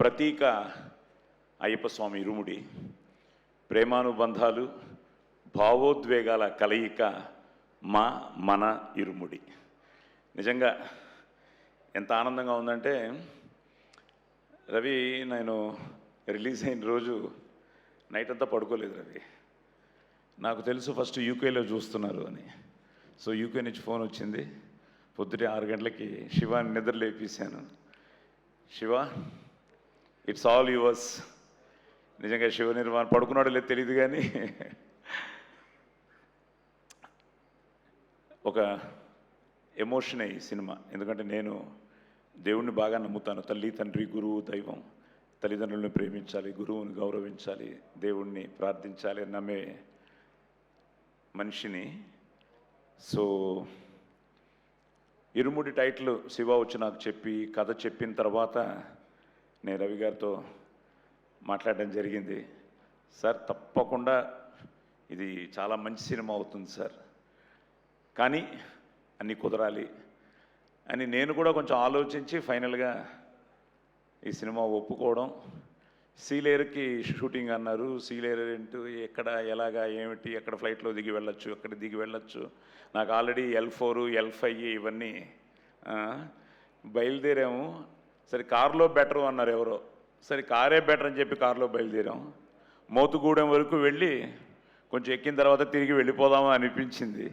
ప్రతీక అయ్యప్ప స్వామి ఇరుముడి, ప్రేమానుబంధాలు భావోద్వేగాల కలయిక మన ఇరుముడి. నిజంగా ఎంత ఆనందంగా ఉందంటే, రవి నేను రిలీజ్ అయిన రోజు నైట్ అంతా పడుకోలేదు రవి. నాకు తెలుసు ఫస్ట్ యూకేలో చూస్తున్నారు అని. సో యూకే నుంచి ఫోన్ వచ్చింది. పొద్దుటే 6 గంటలకి శివాని నిద్ర లేపేశాను. Shiva, it's all yours. నిజంగా శివ నిర్మాణం పడుకున్నాడో లేదు తెలియదు, కానీ ఒక ఎమోషన్ అయ్యి సినిమా. ఎందుకంటే నేను దేవుణ్ణి బాగా నమ్ముతాను. తల్లి, తండ్రి, గురువు, దైవం. తల్లిదండ్రులను ప్రేమించాలి, గురువుని గౌరవించాలి, దేవుణ్ణి ప్రార్థించాలి అని నమ్మే మనిషిని. సో ఇరుముడి టైటిల్ శివ వచ్చి నాకు చెప్పి కథ చెప్పిన తర్వాత నేను రవి గారితో మాట్లాడడం జరిగింది. సార్ తప్పకుండా ఇది చాలా మంచి సినిమా అవుతుంది సార్, కానీ అన్నీ కుదరాలి అని నేను కూడా కొంచెం ఆలోచించి ఫైనల్గా ఈ సినిమా ఒప్పుకోవడం. సీలేరుకి షూటింగ్ అన్నారు. సీలేరు ఏంటో, ఎక్కడ, ఎలాగా, ఏమిటి, ఎక్కడ ఫ్లైట్లో దిగి వెళ్ళొచ్చు, ఎక్కడ దిగి వెళ్ళొచ్చు. నాకు ఆల్రెడీ L4 L5 ఇవన్నీ బయలుదేరాము. సరే కారులో బెటరు అన్నారు ఎవరో. సరే కారే బెటర్ అని చెప్పి కారులో బయలుదేరాం. మోతుగూడెం వరకు వెళ్ళి కొంచెం ఎక్కిన తర్వాత తిరిగి వెళ్ళిపోదామా అనిపించింది.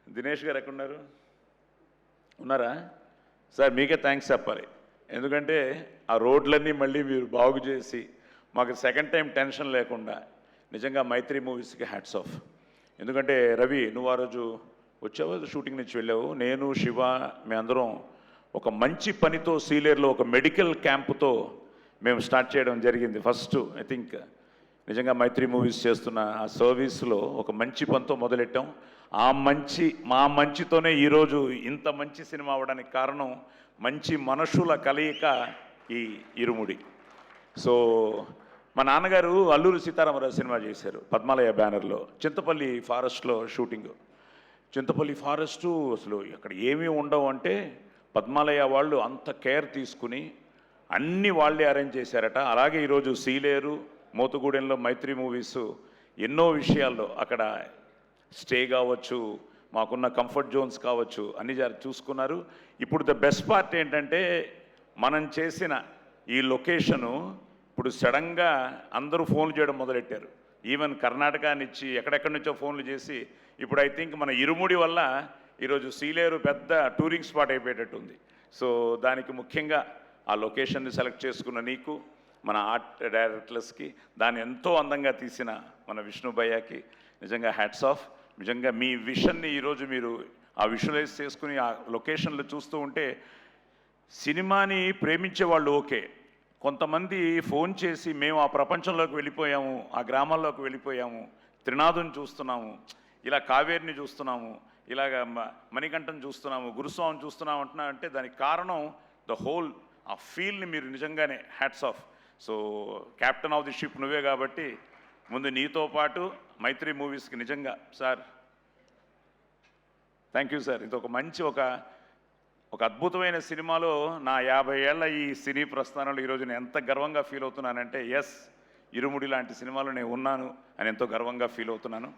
దినేష్ గారు ఎక్కడున్నారు? ఉన్నారా? సార్ మీకే థ్యాంక్స్ చెప్పాలి. ఎందుకంటే ఆ రోడ్లన్నీ మళ్ళీ మీరు బాగు చేసి మాకు సెకండ్ టైం టెన్షన్ లేకుండా నిజంగా మైత్రి మూవీస్కి హ్యాట్స్ ఆఫ్. ఎందుకంటే రవి, నువ్వు ఆ రోజు వచ్చావు, షూటింగ్ నుంచి వెళ్ళావు. నేను, శివ, మేమందరం ఒక మంచి పనితో సీలేరులో ఒక మెడికల్ క్యాంపుతో మేము స్టార్ట్ చేయడం జరిగింది. ఫస్ట్ ఐ థింక్ నిజంగా మైత్రి మూవీస్ చేస్తున్న ఆ సర్వీస్లో ఒక మంచి పనితో మొదలెట్టాం. మా మంచితోనే ఈరోజు ఇంత మంచి సినిమా అవ్వడానికి కారణం మంచి మనుషుల కలయిక ఈ ఇరుముడి. సో మా నాన్నగారు అల్లూరి సీతారామరాజు సినిమా చేశారు పద్మాలయ బ్యానర్లో. చింతపల్లి ఫారెస్ట్లో షూటింగ్. చింతపల్లి ఫారెస్టు అసలు అక్కడ ఏమీ ఉండవు అంటే పద్మాలయ వాళ్ళు అంత కేర్ తీసుకుని అన్నీ వాళ్ళే అరేంజ్ చేశారట. అలాగే ఈరోజు సీలేరు, మోతుగూడెంలో మైత్రి మూవీస్ ఎన్నో విషయాల్లో అక్కడ స్టే కావచ్చు, మాకున్న కంఫర్ట్ జోన్స్ కావచ్చు, అన్ని చూసుకున్నారు. ఇప్పుడు ద బెస్ట్ పార్ట్ ఏంటంటే మనం చేసిన ఈ లొకేషను ఇప్పుడు సడన్గా అందరూ ఫోన్లు చేయడం మొదలెట్టారు. ఈవెన్ కర్ణాటక నుంచి ఎక్కడెక్కడి నుంచో ఫోన్లు చేసి ఇప్పుడు ఐ థింక్ మన ఇరుముడి వల్ల ఈరోజు సీలేరు పెద్ద టూరింగ్ స్పాట్ అయిపోయేటట్టు ఉంది. సో దానికి ముఖ్యంగా ఆ లొకేషన్ని సెలెక్ట్ చేసుకున్న నీకు, మన ఆర్ట్ డైరెక్టర్స్కి, దాన్ని ఎంతో అందంగా తీసిన మన విష్ణు భయ్యాకి నిజంగా హ్యాట్స్ ఆఫ్. నిజంగా మీ విషన్ని ఈరోజు మీరు ఆ విజువలైజ్ చేసుకుని ఆ లొకేషన్లు చూస్తూ ఉంటే సినిమాని ప్రేమించే వాళ్ళు ఓకే, కొంతమంది ఫోన్ చేసి మేము ఆ ప్రపంచంలోకి వెళ్ళిపోయాము, ఆ గ్రామాల్లోకి వెళ్ళిపోయాము, త్రినాథుని చూస్తున్నాము, ఇలా కావేరిని చూస్తున్నాము, ఇలాగ మణికంఠను చూస్తున్నాము, గురుస్వామిని చూస్తున్నాము అంటున్నా అంటే దానికి కారణం ద హోల్ ఆ ఫీల్ని మీరు నిజంగానే hats off. So captain of the ship నువ్వే కాబట్టి ముందు నీతో పాటు మైత్రి మూవీస్కి నిజంగా సార్ థ్యాంక్ యూ సార్. ఇది ఒక మంచి ఒక అద్భుతమైన సినిమాలో నా 50 ఏళ్ల ఈ సినీ ప్రస్థానంలో ఈరోజు నేను ఎంత గర్వంగా ఫీల్ అవుతున్నానంటే ఎస్, ఇరుముడి లాంటి సినిమాలో నేను ఉన్నాను అని ఎంతో గర్వంగా ఫీల్ అవుతున్నాను.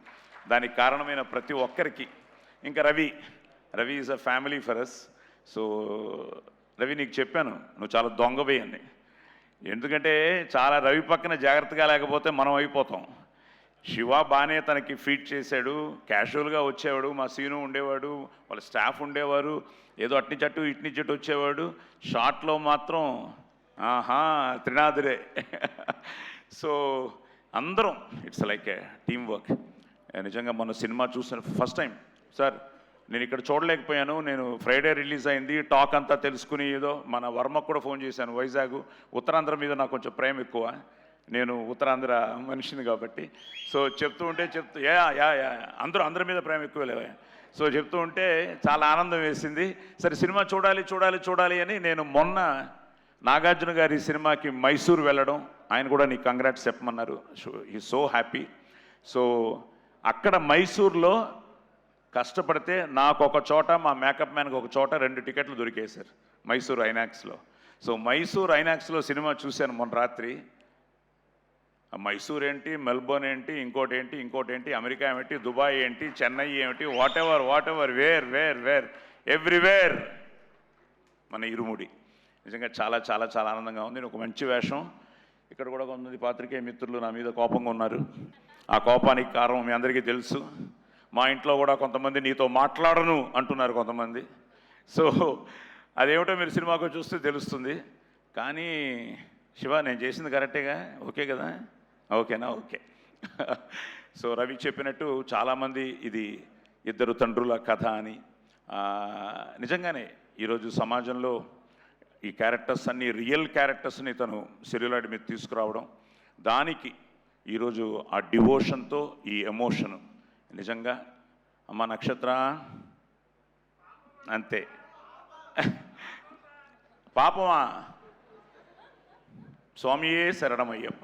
దానికి కారణమైన ప్రతి ఒక్కరికి. ఇంకా Ravi is a family for us. So Ravi, నీకు చెప్పాను నువ్వు చాలా దొంగవే అని. ఎందుకంటే చాలా రవి పక్కన జాగ్రత్తగా లేకపోతే మనం అయిపోతాం. శివ బాగానే తనకి ఫీడ్ చేశాడు, క్యాజువల్గా వచ్చేవాడు, మా సీను ఉండేవాడు, వాళ్ళ స్టాఫ్ ఉండేవారు, ఏదో అట్నిచట్టు ఇట్నిచట్టు వచ్చేవాడు. షార్ట్లో మాత్రం త్రినాథురే. సో అందరం it's like A team work. నిజంగా మన సినిమా చూసిన ఫస్ట్ టైం సార్ నేను ఇక్కడ చూడలేకపోయాను. నేను ఫ్రైడే రిలీజ్ అయింది, టాక్ అంతా తెలుసుకుని ఏదో మన వర్మకు కూడా ఫోన్ చేశాను. వైజాగ్ ఉత్తరాంధ్ర మీద నాకు కొంచెం ప్రేమ ఎక్కువ, నేను ఉత్తరాంధ్ర మనిషిని కాబట్టి. సో చెప్తూ అందరి మీద ప్రేమ ఎక్కువ లేవా. సో చెప్తూ ఉంటే చాలా ఆనందం వేసింది. సరే సినిమా చూడాలి అని నేను మొన్న నాగార్జున గారి సినిమాకి మైసూర్ వెళ్ళడం, ఆయన కూడా నీకు కంగ్రాట్స్ చెప్పమన్నారు. He so happy. సో అక్కడ మైసూర్లో కష్టపడితే నాకు ఒక చోట, మా మేకప్ మ్యాన్కి ఒక చోట 2 టికెట్లు దొరికాయి సార్ మైసూర్ ఐనాక్స్లో. సో మైసూర్ ఐనాక్స్లో సినిమా చూశాను మొన్న రాత్రి. మైసూర్ ఏంటి, మెల్బోర్న్ ఏంటి, ఇంకోటి ఏంటి, అమెరికా ఏమిటి, దుబాయ్ ఏంటి, చెన్నై ఏమిటి, వాట్ ఎవర్ వేర్ ఎవ్రీవేర్ మన ఇరుముడి. నిజంగా చాలా చాలా చాలా ఆనందంగా ఉంది. ఒక మంచి వేషం. ఇక్కడ కూడా కొంతమంది పాత్రికేయ మిత్రులు నా మీద కోపంగా ఉన్నారు. ఆ కోపానికి కారణం మీ అందరికీ తెలుసు. మా ఇంట్లో కూడా కొంతమంది నీతో మాట్లాడను అంటున్నారు కొంతమంది. సో అదేమిటో మీరు సినిమాకు చూస్తే తెలుస్తుంది. కానీ శివ, నేను చేసింది కరెక్టేగా? ఓకే కదా? ఓకేనా? ఓకే. సో రవి చెప్పినట్టు చాలామంది ఇది ఇద్దరు తండ్రుల కథ అని. నిజంగానే ఈరోజు సమాజంలో ఈ క్యారెక్టర్స్ అన్నీ రియల్ క్యారెక్టర్స్ని తను సెల్యులాయిడ్ మీద తీసుకురావడం, దానికి ఈరోజు ఆ డివోషన్తో ఈ ఎమోషను నిజంగా అమ్మ నక్షత్ర అంతే. పాపమా స్వామియే శరణమయ్యప్ప.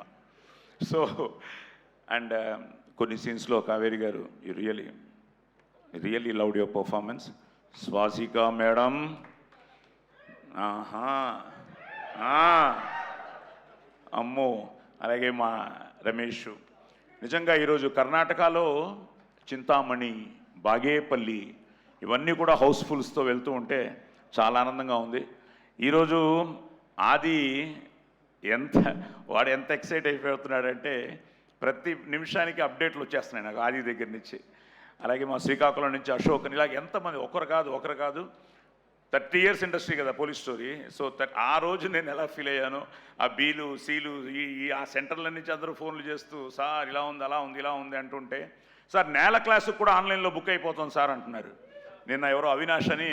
సో అండ్ కొన్ని సీన్స్లో కావేరి గారు you really loved your performance. Swasika madam, అమ్మో, అలాగే మా రమేష్. నిజంగా ఈరోజు కర్ణాటకలో చింతామణి, బాగేపల్లి ఇవన్నీ కూడా హౌస్ఫుల్స్తో వెళ్తూ ఉంటే చాలా ఆనందంగా ఉంది. ఈరోజు ఆది వాడు ఎంత ఎక్సైట్ అయిపోతున్నాడంటే ప్రతి నిమిషానికి అప్డేట్లు వచ్చేస్తున్నాయి నాకు ఆది దగ్గర నుంచి. అలాగే మా శ్రీకాకుళం నుంచి అశోక్ అని, ఇలాగ ఎంతమంది, ఒకరు కాదు 30 years ఇండస్ట్రీ కదా పోలీస్ స్టోరీ. సో ఆ రోజు నేను ఎలా ఫీల్ అయ్యానో, ఆ బీలు సీలు ఆ సెంటర్ల నుంచి అందరూ ఫోన్లు చేస్తూ సార్ ఇలా ఉంది, అలా ఉంది, ఇలా ఉంది అంటుంటే, సార్ నేల క్లాసుకు కూడా ఆన్లైన్లో బుక్ అయిపోతుంది సార్ అంటున్నారు. నిన్న ఎవరో అవినాష్ అని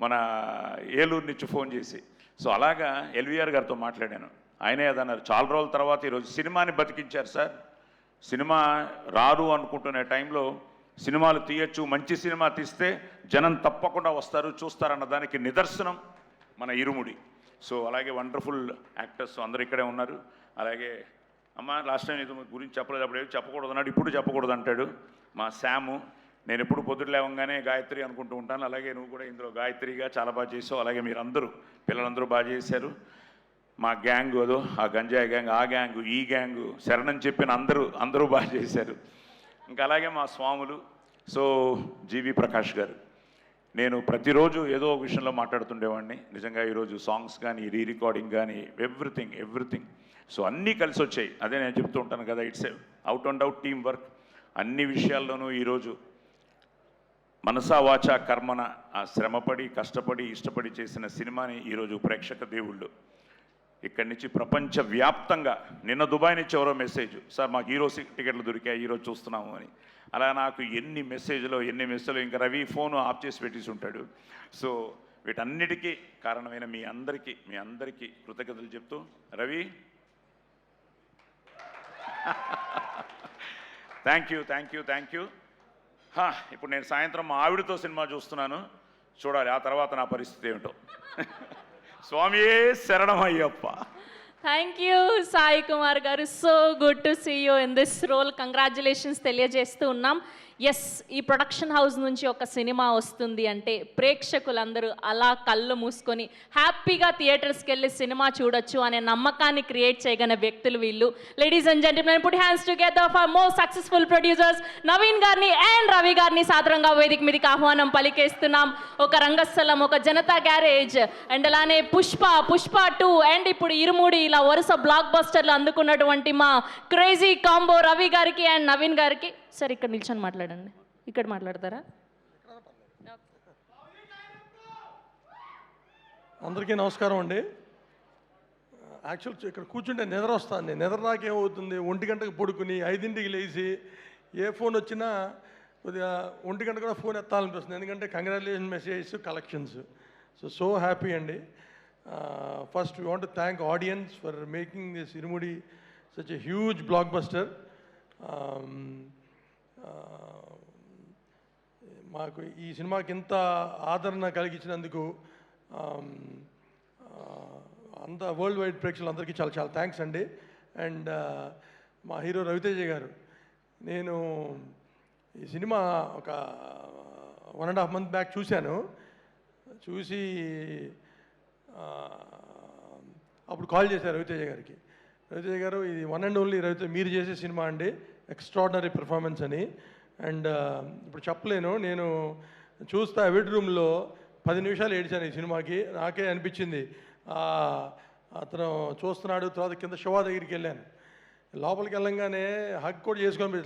మన ఏలూరు నుంచి ఫోన్ చేసి. సో అలాగా ఎల్వీఆర్ గారితో మాట్లాడాను. ఆయనే అదన్నారు, చాలా రోజుల తర్వాత ఈరోజు సినిమాని బతికించారు సార్. సినిమా రారు అనుకుంటున్న టైంలో సినిమాలు తీయచ్చు, మంచి సినిమా తీస్తే జనం తప్పకుండా వస్తారు, చూస్తారన్న దానికి నిదర్శనం మన ఇరుముడి. సో అలాగే వండర్ఫుల్ యాక్టర్స్ అందరూ ఇక్కడే ఉన్నారు. అలాగే అమ్మ లాస్ట్ టైం ఇది గురించి చెప్పలేదు, అప్పుడు చెప్పకూడదు అన్నాడు, ఇప్పుడు చెప్పకూడదు అంటాడు మా శాము. నేను ఎప్పుడు పొద్దుట లేవంగానే గాయత్రి అనుకుంటూ ఉంటాను. అలాగే నువ్వు కూడా ఇందులో గాయత్రిగా చాలా బాగా చేసావు. అలాగే మీరందరూ పిల్లలందరూ బాగా చేశారు. మా గ్యాంగు అదో, ఆ గంజాయి గ్యాంగ్, ఆ గ్యాంగు, ఈ గ్యాంగు, శరణని చెప్పిన అందరూ బాగా చేశారు. ఇంకా అలాగే మా స్వాములు. సో జీవి ప్రకాష్ గారు, నేను ప్రతిరోజు ఏదో ఒక విషయంలో మాట్లాడుతుండేవాడిని. నిజంగా ఈరోజు సాంగ్స్ కానీ, రికార్డింగ్ కానీ, ఎవ్రీథింగ్ సో అన్నీ కలిసి వచ్చాయి. అదే నేను చెప్తూ ఉంటాను కదా, it's out and out team work. అన్ని విషయాల్లోనూ ఈరోజు మనసా వాచా కర్మన ఆ శ్రమపడి, కష్టపడి, ఇష్టపడి చేసిన సినిమాని ఈరోజు ప్రేక్షక దేవుళ్ళు ఇక్కడి నుంచి ప్రపంచవ్యాప్తంగా, నిన్న దుబాయ్ నుంచి ఎవరో మెసేజ్, సార్ మాకు హీరో టికెట్లు దొరికాయి, ఈరోజు చూస్తున్నాము అని. అలా నాకు ఎన్ని మెసేజ్లో ఇంకా రవి ఫోను ఆఫ్ చేసి పెట్టేసి ఉంటాడు. సో వీటన్నిటికీ కారణమైన మీ అందరికీ కృతజ్ఞతలు చెప్తూ, రవి థ్యాంక్ యూ. ఇప్పుడు నేను సాయంత్రం మా ఆవిడతో సినిమా చూస్తున్నాను, చూడాలి ఆ తర్వాత నా పరిస్థితి ఏమిటో. స్వామియే శరణమయ్యప్ప. Thank you Sai Kumar garu. So good to see you in this role. Congratulations తెలియజేస్తూ ఉన్నాం. ఎస్, ఈ ప్రొడక్షన్ హౌస్ నుంచి ఒక సినిమా వస్తుంది అంటే ప్రేక్షకులందరూ అలా కళ్ళు మూసుకొని హ్యాపీగా థియేటర్స్కి వెళ్ళి సినిమా చూడొచ్చు అనే నమ్మకాన్ని క్రియేట్ చేయగల వ్యక్తులు వీళ్ళు. Ladies and gentlemen, put hands together for more successful producers Naveen గారిని అండ్ రవి గారిని సాదరంగా వేదిక మీదకి ఆహ్వానం పలికేస్తున్నాం. ఒక రంగస్థలం, ఒక జనతా గ్యారేజ్, అండ్ అలానే పుష్ప 2 అండ్ ఇప్పుడు ఇరుముడి, ఇలా వరుస బ్లాక్ బస్టర్లు అందుకున్నటువంటి మా క్రేజీ కాంబో రవి గారికి అండ్ నవీన్ గారికి. సార్ ఇక్కడ నిల్చొని మాట్లాడండి, ఇక్కడ మాట్లాడతారా? అందరికీ నమస్కారం అండి. యాక్చువల్ ఇక్కడ కూర్చుంటే నిద్ర వస్తుంది. నిద్ర నాకేమవుతుంది, 1 గంటకు పడుకుని 5ంటికి లేచి ఏ ఫోన్ వచ్చినా కొద్దిగా 1 గంట కూడా ఫోన్ ఎత్తాలనిపిస్తుంది. ఎందుకంటే congratulation messages, collections. So happy అండి. First we want to thank audience for making this Irumudi such a huge blockbuster. మాకు ఈ సినిమాకి ఇంత ఆదరణ కలిగించినందుకు అంత వరల్డ్ వైడ్ ప్రేక్షకులందరికీ చాలా చాలా థ్యాంక్స్ అండి. అండ్ మా హీరో రవితేజ గారు, నేను ఈ సినిమా ఒక 1.5 months బ్యాక్ చూశాను. చూసి అప్పుడు కాల్ చేశారు రవితేజ గారికి. రవితేజ గారు, ఇది వన్ అండ్ ఓన్లీ రవితేజ మీరు చేసే సినిమా అండి, ఎక్స్ట్రాడినరీ పెర్ఫార్మెన్స్ అని. అండ్ ఇప్పుడు చెప్పలేను, నేను చూస్తా బెడ్ రూమ్లో 10 నిమిషాలు ఏడ్చాను ఈ సినిమాకి. నాకే అనిపించింది అతను చూస్తున్నాడు. తర్వాత కింద శివ దగ్గరికి వెళ్ళాను, లోపలికి వెళ్ళంగానే హగ్ కూడా చేసుకొని